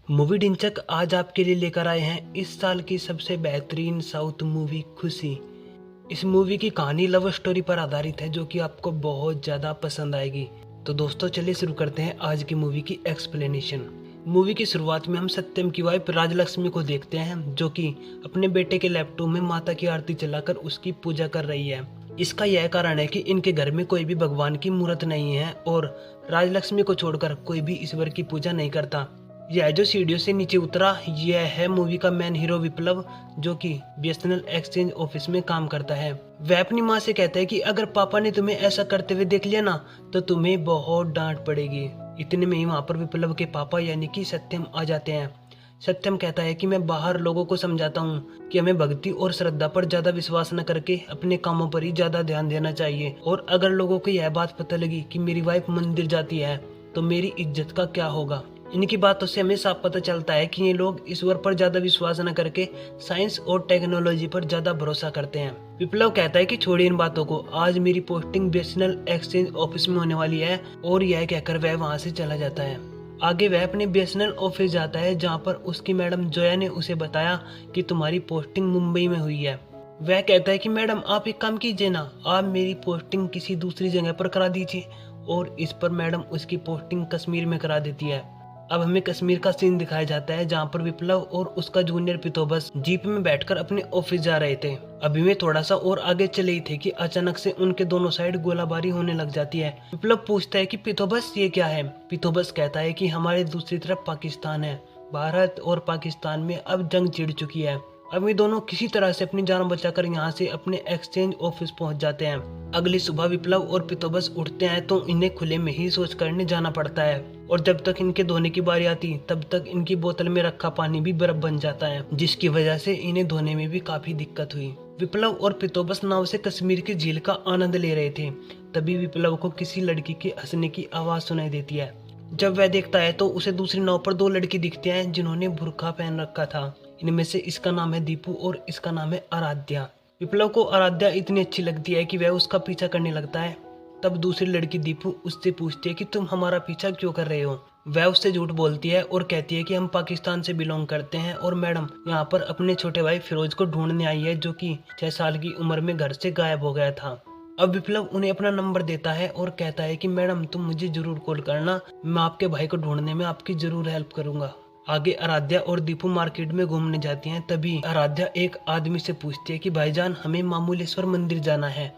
Movie ढिंचक आज आपके लिए लेकर आए हैं इस साल की सबसे बेहतरीन साउथ मूवी खुशी। इस मूवी की कहानी लव स्टोरी पर आधारित है जो कि आपको बहुत ज़्यादा पसंद आएगी। तो दोस्तों चलिए शुरू करते हैं आज की मूवी की एक्सप्लेनेशन। मूवी की शुरुआत में हम सत्यम की वाइफ राजलक्ष्मी को देखते हैं जो कि अपने बेटे के लैपटॉप में माता की आरती चलाकर उसकी पूजा कर रही है। इसका यह कारण है कि इनके घर में कोई भी भगवान की मूर्त नहीं है और राजलक्ष्मी को छोड़कर कोई भी ईश्वर की पूजा नहीं करता। यह जो सीढ़ियों से नीचे उतरा यह है मूवी का मेन हीरो विप्लव जो कि बीएसएनएल एक्सचेंज ऑफिस में काम करता है। वह अपनी माँ से कहता है कि अगर पापा ने तुम्हें ऐसा करते हुए देख लिया ना तो तुम्हें बहुत डांट पड़ेगी। इतने में ही वहाँ पर विप्लव के पापा यानी कि सत्यम आ जाते हैं। सत्यम कहता है कि मैं बाहर लोगों को समझाता हूँ कि हमें भक्ति और श्रद्धा पर ज्यादा विश्वास न करके अपने कामों पर ही ज्यादा ध्यान देना चाहिए, और अगर लोगों को यह बात पता लगी कि मेरी वाइफ मंदिर जाती है तो मेरी इज्जत का क्या होगा। इनकी बातों से हमें साफ पता चलता है कि ये लोग ईश्वर पर ज्यादा विश्वास न करके साइंस और टेक्नोलॉजी पर ज्यादा भरोसा करते हैं। विप्लव कहता है कि छोड़िए इन बातों को, आज मेरी पोस्टिंग बीएसएनएल एक्सचेंज ऑफिस में होने वाली है, और यह कहकर वह वहां से चला जाता है। आगे वह अपने बीएसएनएल ऑफिस जाता है जहां पर उसकी मैडम जोया ने उसे बताया कि तुम्हारी पोस्टिंग मुंबई में हुई है। वह कहता है कि मैडम आप एक काम कीजिए ना, आप मेरी पोस्टिंग किसी दूसरी जगह पर करा दीजिए, और इस पर मैडम उसकी पोस्टिंग कश्मीर में करा देती है। अब हमें कश्मीर का सीन दिखाया जाता है जहां पर विप्लव और उसका जूनियर पितोबस जीप में बैठकर अपने ऑफिस जा रहे थे। अभी वे थोड़ा सा और आगे चले ही थे कि अचानक से उनके दोनों साइड गोलाबारी होने लग जाती है। विप्लव पूछता है कि पितोबस ये क्या है। पितोबस कहता है कि हमारे दूसरी तरफ पाकिस्तान है, भारत और पाकिस्तान में अब जंग छिड़ चुकी है। अब ये दोनों किसी तरह से अपनी जान बचाकर यहाँ से अपने एक्सचेंज ऑफिस पहुंच जाते हैं। अगली सुबह विप्लव और पितोबस उठते हैं तो इन्हें खुले में ही शौच करने जाना पड़ता है, और जब तक इनके धोने की बारी आती तब तक इनकी बोतल में रखा पानी भी बर्फ बन जाता है, जिसकी वजह से इन्हें धोने में भी काफी दिक्कत हुई। विप्लव और पितोबस नाव से कश्मीर की झील का आनंद ले रहे थे, तभी विप्लव को किसी लड़की के हंसने की आवाज सुनाई देती है। जब वह देखता है तो उसे दूसरी नाव पर दो लड़की दिखती हैं जिन्होंने बुर्का पहन रखा था। इनमें से इसका नाम है दीपू और इसका नाम है आराध्या। विप्लव को आराध्या इतनी अच्छी लगती है कि वह उसका पीछा करने लगता है। तब दूसरी लड़की दीपू उससे पूछती है कि तुम हमारा पीछा क्यों कर रहे हो। वह उससे झूठ बोलती है और कहती है कि हम पाकिस्तान से बिलोंग करते हैं और मैडम यहाँ पर अपने छोटे भाई फिरोज को ढूंढने आई है जो कि 6 साल की उम्र में घर से गायब हो गया था। अब विप्लव उन्हें अपना नंबर देता है और कहता है कि मैडम तुम मुझे जरूर कॉल करना, मैं आपके भाई को ढूंढने में आपकी जरूर हेल्प करूंगा। आगे आराध्या और दीपू मार्केट में घूमने जाती हैं। तभी आराध्या एक आदमी से पूछती है कि भाईजान हमें मामूलेश्वर मंदिर जाना है,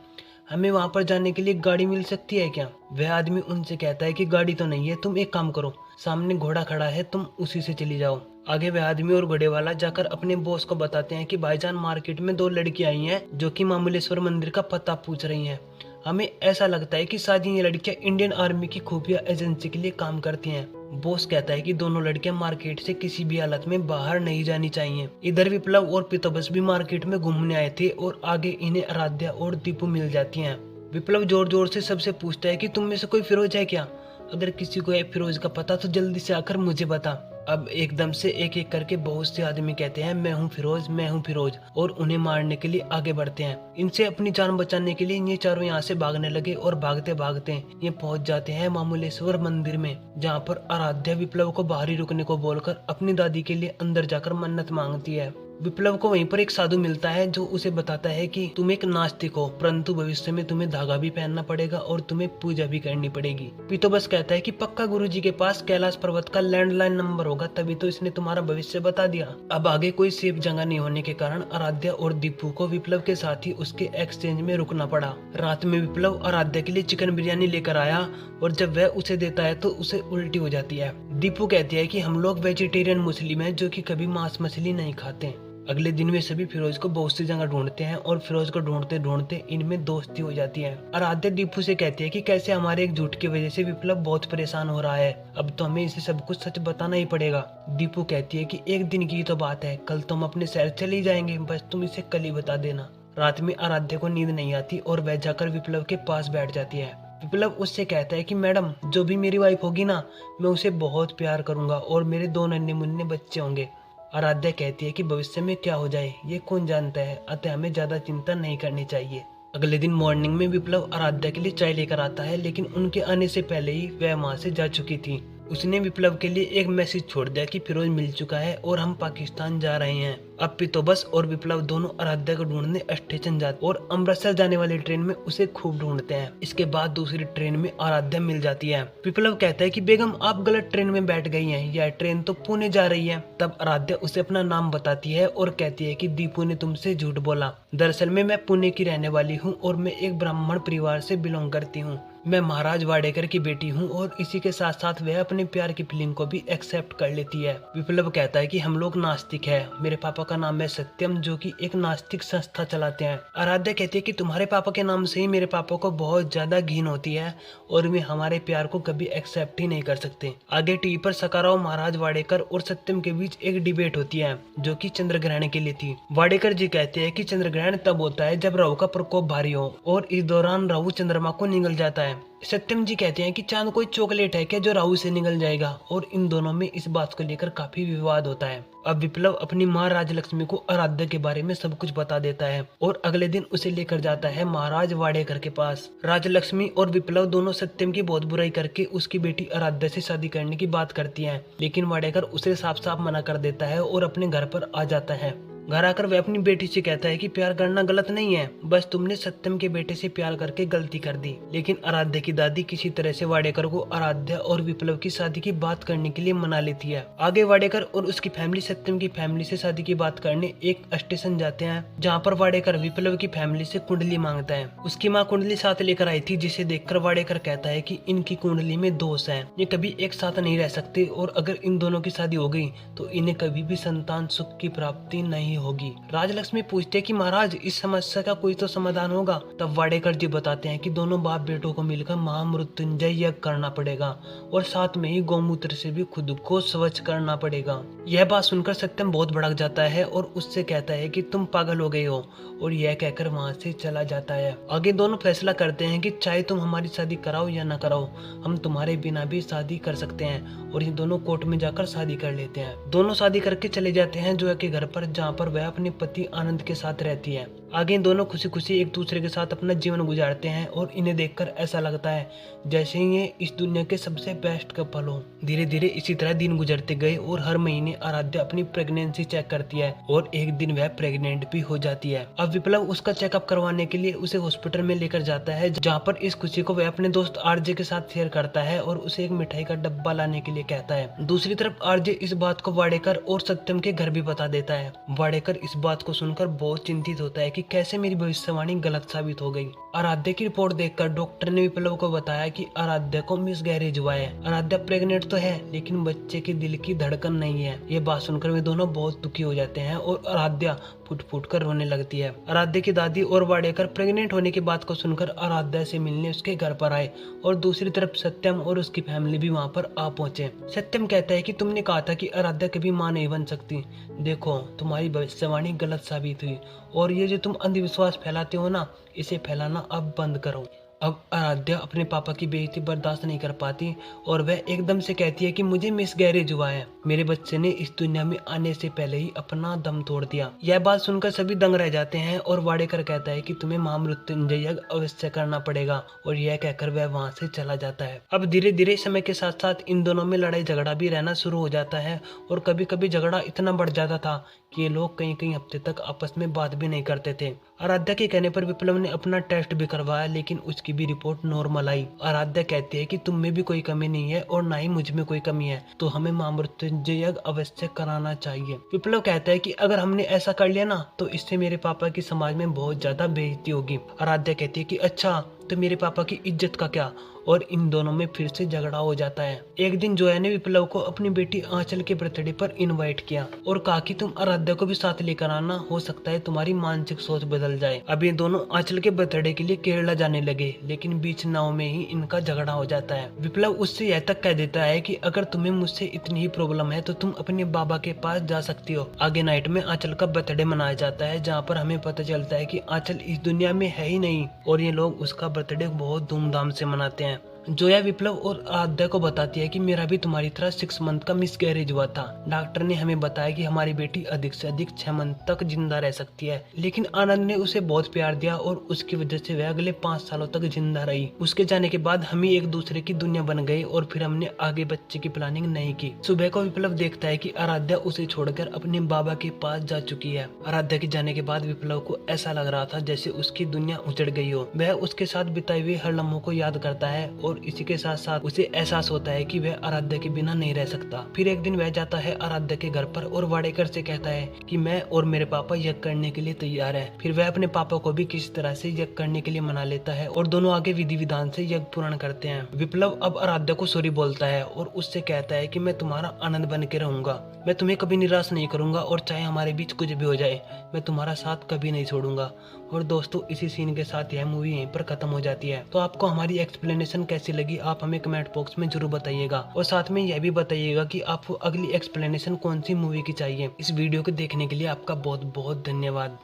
हमें वहां पर जाने के लिए गाड़ी मिल सकती है क्या। वह आदमी उनसे कहता है कि गाड़ी तो नहीं है, तुम एक काम करो, सामने घोड़ा खड़ा है तुम उसी से चली जाओ। आगे वह आदमी और घोड़े वाला जाकर अपने बॉस को बताते हैं कि भाईजान मार्केट में 2 लड़की आई हैं जो कि मामूलेश्वर मंदिर का पता पूछ रही हैं। हमें ऐसा लगता है कि शायद ये लड़कियां इंडियन आर्मी की खुफिया एजेंसी के लिए काम करती हैं। बॉस कहता है कि दोनों लड़कियां मार्केट से किसी भी हालत में बाहर नहीं जानी चाहिए। इधर विप्लव और पितोबस भी मार्केट में घूमने आए थे और आगे इन्हें आराध्या और दीपू मिल जाती हैं। विप्लव जोर जोर से सबसे पूछता है कि तुम में से कोई फिरोज है क्या, अगर किसी को है फिरोज का पता तो जल्दी से आकर मुझे बता। अब एकदम से एक एक करके बहुत से आदमी कहते हैं मैं हूँ फिरोज, मैं हूँ फिरोज, और उन्हें मारने के लिए आगे बढ़ते हैं। इनसे अपनी जान बचाने के लिए ये चारों यहाँ से भागने लगे और भागते भागते ये पहुंच जाते हैं मामूलेश्वर मंदिर में, जहाँ पर आराध्या विप्लव को बाहरी रुकने को बोलकर अपनी दादी के लिए अंदर जाकर मन्नत मांगती है। विप्लव को वहीं पर एक साधु मिलता है जो उसे बताता है कि तुम एक नास्तिक हो, परंतु भविष्य में तुम्हें धागा भी पहनना पड़ेगा और तुम्हें पूजा भी करनी पड़ेगी। पितोबस कहता है कि पक्का गुरुजी के पास कैलाश पर्वत का लैंडलाइन नंबर होगा, तभी तो इसने तुम्हारा भविष्य बता दिया। अब आगे कोई सेफ जगह नहीं होने के कारण आराध्या और दीपू को विप्लव के साथ ही उसके एक्सचेंज में रुकना पड़ा। रात में विप्लव आराध्या के लिए चिकन बिरयानी लेकर आया और जब वह उसे देता है तो उसे उल्टी हो जाती है। दीपू कहती है कि हम लोग वेजिटेरियन मुस्लिम हैं जो कि कभी मांस मछली नहीं खाते। अगले दिन वे सभी फिरोज को बहुत सी जगह ढूंढते हैं और फिरोज को ढूंढते ढूंढते इनमें दोस्ती हो जाती है। आराध्या दीपू से कहती है कि कैसे हमारे एक झूठ की वजह से विप्लव बहुत परेशान हो रहा है, अब तो हमें इसे सब कुछ सच बताना ही पड़ेगा। दीपू कहती है कि एक दिन की तो बात है, कल तो हम अपने शहर चले जाएंगे, बस तुम इसे कल ही बता देना। रात में आराध्या को नींद नहीं आती और वह जाकर विप्लव के पास बैठ जाती है। विप्लव उससे कहता है कि मैडम जो भी मेरी वाइफ होगी ना, मैं उसे बहुत प्यार करूंगा और मेरे 2 नन्हे मुन्ने बच्चे होंगे। आराध्या कहती है कि भविष्य में क्या हो जाए ये कौन जानता है, अतः हमें ज्यादा चिंता नहीं करनी चाहिए। अगले दिन मॉर्निंग में विप्लव आराध्या के लिए चाय लेकर आता है, लेकिन उनके आने से पहले ही वह वहां से जा चुकी थी। उसने विप्लव के लिए एक मैसेज छोड़ दिया कि फिरोज मिल चुका है और हम पाकिस्तान जा रहे हैं। अब पितोबस और विप्लव दोनों आराध्या को ढूंढने स्टेशन जाते और अमृतसर जाने वाली ट्रेन में उसे खूब ढूंढते हैं। इसके बाद दूसरी ट्रेन में आराध्या मिल जाती है। विप्लव कहता है कि बेगम आप गलत ट्रेन में बैठ गई हैं, यह ट्रेन तो पुणे जा रही है। तब आराध्या उसे अपना नाम बताती है और कहती है कि दीपू ने तुमसे झूठ बोला। दरअसल में मैं पुणे की रहने वाली हूँ और मैं एक ब्राह्मण परिवार से बिलोंग करती हूँ। मैं महाराज वाडेकर की बेटी हूँ और इसी के साथ साथ वह अपने प्यार की फीलिंग को भी एक्सेप्ट कर लेती है। विप्लव कहता है कि हम लोग नास्तिक है, मेरे पापा का नाम है सत्यम जो कि एक नास्तिक संस्था चलाते हैं। आराध्या कहती है कि तुम्हारे पापा के नाम से ही मेरे पापा को बहुत ज्यादा घिन होती है और वे हमारे प्यार को कभी एक्सेप्ट ही नहीं कर सकते। आगे टीवी पर सकाराव महाराज वाडेकर और सत्यम के बीच एक डिबेट होती है जो कि चंद्र ग्रहण के लिए थी। वाडेकर जी कहते हैं कि चंद्र ग्रहण तब होता है जब राहु का प्रकोप भारी हो और इस दौरान राहु चंद्रमा को निगल जाता है। सत्यम जी कहते हैं कि चांद कोई चॉकलेट है क्या जो राहु से निगल जाएगा, और इन दोनों में इस बात को लेकर काफी विवाद होता है। अब विप्लव अपनी माँ राजलक्ष्मी को आराध्या के बारे में सब कुछ बता देता है और अगले दिन उसे लेकर जाता है महाराज वाडेकर के पास। राजलक्ष्मी और विप्लव दोनों सत्यम की बहुत बुराई करके उसकी बेटी आराध्या से शादी करने की बात करती हैं, लेकिन वाडेकर उसे साफ साफ मना कर देता है और अपने घर पर आ जाता है। घर आकर वह अपनी बेटी से कहता है कि प्यार करना गलत नहीं है, बस तुमने सत्यम के बेटे से प्यार करके गलती कर दी। लेकिन आराध्या की दादी किसी तरह से वाडेकर को आराध्या और विप्लव की शादी की बात करने के लिए मना लेती है। आगे वाडेकर और उसकी फैमिली सत्यम की फैमिली से शादी की बात करने एक स्टेशन जाते हैं, जहाँ पर वाडेकर विप्लव की फैमिली से कुंडली मांगता है। उसकी माँ कुंडली साथ लेकर आई थी, जिसे देखकर वाडेकर कहता है कि इनकी कुंडली में दोष है, ये कभी एक साथ नहीं रह सकते और अगर इन दोनों की शादी हो गई तो इन्हें कभी भी संतान सुख की प्राप्ति नहीं होगी। राजलक्ष्मी पूछते हैं कि महाराज इस समस्या का कोई तो समाधान होगा। तब वाडेकर जी बताते हैं कि दोनों बाप बेटों को मिलकर महामृत्युंजय यज्ञ करना पड़ेगा और साथ में ही गौमूत्र से भी खुद को स्वच्छ करना पड़ेगा। यह बात सुनकर सत्यम बहुत भड़क जाता है और उससे कहता है कि तुम पागल हो गए हो, और यह कहकर वहाँ से चला जाता है। आगे दोनों फैसला करते हैं कि चाहे तुम हमारी शादी कराओ या न कराओ, हम तुम्हारे बिना भी शादी कर सकते हैं, और ये दोनों कोर्ट में जाकर शादी कर लेते हैं। दोनों शादी करके चले जाते हैं जोया के घर पर, जहाँ पर वह अपने पति आनंद के साथ रहती है। आगे दोनों खुशी खुशी एक दूसरे के साथ अपना जीवन गुजारते हैं और इन्हें देखकर ऐसा लगता है जैसे ये इस दुनिया के सबसे बेस्ट कपल हो। धीरे धीरे इसी तरह दिन गुजरते गए और हर महीने आराध्या अपनी प्रेगनेंसी चेक करती है और एक दिन वह प्रेग्नेंट भी हो जाती है। अब विप्लव उसका चेकअप करवाने के लिए उसे हॉस्पिटल में लेकर जाता है, जहाँ पर इस खुशी को वह अपने दोस्त आरजे के साथ शेयर करता है और उसे एक मिठाई का डब्बा लाने के लिए कहता है। दूसरी तरफ आरजे इस बात को वाडेकर और सत्यम के घर भी बता देता है। वाडेकर इस बात को सुनकर बहुत चिंतित होता है कि कैसे मेरी भविष्यवाणी गलत साबित हो गई। आराध्या की रिपोर्ट देखकर डॉक्टर ने विप्लव को बताया कि आराध्या को मिसगैरेज हुआ है। आराध्या प्रेग्नेंट तो है लेकिन बच्चे के दिल की धड़कन नहीं है। ये बात सुनकर वे दोनों बहुत दुखी हो जाते हैं और आराध्या फुट फुट कर रोने लगती है। आराध्या की दादी और वाडेकर प्रेग्नेंट होने की बात को सुनकर आराध्या से मिलने उसके घर पर आए और दूसरी तरफ सत्यम और उसकी फैमिली भी वहाँ पर आ पहुंचे। सत्यम कहता है कि तुमने कहा था कि आराध्या कभी माँ नहीं बन सकती, देखो तुम्हारी भविष्यवाणी गलत साबित हुई और ये जो तुम अंधविश्वास फैलाते हो ना, इसे फैलाना अब बंद करो। अब आराध्या अपने पापा की बेइज्जती बर्दाश्त नहीं कर पाती और वह एकदम से कहती है कि मुझे मिसगैरेज हुआ है, मेरे बच्चे ने इस दुनिया में आने से पहले ही अपना दम तोड़ दिया। यह बात सुनकर सभी दंग रह जाते हैं और वाडेकर कहता है कि तुम्हें महामृत्युंजय यज्ञ अवश्य करना पड़ेगा, और यह कहकर वह वहाँ से चला जाता है। अब धीरे धीरे समय के साथ साथ इन दोनों में लड़ाई झगड़ा भी रहना शुरू हो जाता है और कभी कभी झगड़ा इतना बढ़ जाता था कि ये लोग कई कई हफ्ते तक आपस में बात भी नहीं करते थे। आराध्या के कहने पर विप्लव ने अपना टेस्ट भी करवाया लेकिन उसकी भी रिपोर्ट नॉर्मल आई। आराध्या कहती है कि तुम में भी कोई कमी नहीं है और ना ही मुझ में कोई कमी है, तो हमें महामृत्युंजय यज्ञ अवश्य कराना चाहिए। विप्लव कहता है कि अगर हमने ऐसा कर लिया ना तो इससे मेरे पापा की समाज में बहुत ज्यादा बेइज्जती होगी। आराध्या कहती है कि अच्छा तो मेरे पापा की इज्जत का क्या, और इन दोनों में फिर से झगड़ा हो जाता है। एक दिन जोया ने विप्लव को अपनी बेटी आंचल के बर्थडे पर इनवाइट किया और कहा कि तुम आराध्या को भी साथ लेकर आना, हो सकता है तुम्हारी मानसिक सोच बदल जाए। अब ये दोनों आंचल के बर्थडे के लिए केरला जाने लगे, लेकिन बीच नाव में ही इनका झगड़ा हो जाता है। विप्लव उससे यह तक कह देता है कि अगर तुम्हें मुझसे इतनी ही प्रॉब्लम है तो तुम अपने बाबा के पास जा सकती हो। आगे नाइट में आंचल का बर्थडे मनाया जाता है, जहाँ पर हमें पता चलता है कि आंचल इस दुनिया में है ही नहीं और ये लोग उसका बर्थडे बहुत धूमधाम से मनाते हैं। जोया विप्लव और आराध्या को बताती है कि मेरा भी तुम्हारी तरह 6 मंथ का मिसकैरेज हुआ था। डॉक्टर ने हमें बताया कि हमारी बेटी अधिक से अधिक 6 मंथ तक जिंदा रह सकती है, लेकिन आनंद ने उसे बहुत प्यार दिया और उसकी वजह से वह अगले 5 सालों तक जिंदा रही। उसके जाने के बाद हम ही एक दूसरे की दुनिया बन गए और फिर हमने आगे बच्चे की प्लानिंग नहीं की। सुबह को विप्लव देखता है कि आराध्या उसे छोड़कर अपने बाबा के पास जा चुकी है। आराध्या के जाने के बाद विप्लव को ऐसा लग रहा था जैसे उसकी दुनिया उजड़ गई हो। वह उसके साथ बिताए हुए हर लम्हों को याद करता है और इसी के साथ साथ उसे एहसास होता है कि वह आराध्या के बिना नहीं रह सकता। फिर एक दिन वह जाता है आराध्या के घर पर और वाडेकर से कहता है कि मैं और मेरे पापा यज्ञ करने के लिए तैयार हैं। फिर वह अपने पापा को भी किसी तरह से यज्ञ करने के लिए मना लेता है और दोनों आगे विधि विधान से यज्ञ पूर्ण करते हैं। विप्लव अब आराध्या को सॉरी बोलता है और उससे कहता है कि मैं तुम्हारा आनंद बन के रहूंगा, मैं तुम्हें कभी निराश नहीं करूंगा और चाहे हमारे बीच कुछ भी हो जाए मैं तुम्हारा साथ कभी नहीं छोड़ूंगा। और दोस्तों, इसी सीन के साथ यह मूवी यहीं पर खत्म हो जाती है। तो आपको हमारी एक्सप्लेनेशन कैसी लगी आप हमें कमेंट बॉक्स में जरूर बताइएगा और साथ में यह भी बताइएगा कि आपको अगली एक्सप्लेनेशन कौन सी मूवी की चाहिए। इस वीडियो को देखने के लिए आपका बहुत बहुत धन्यवाद।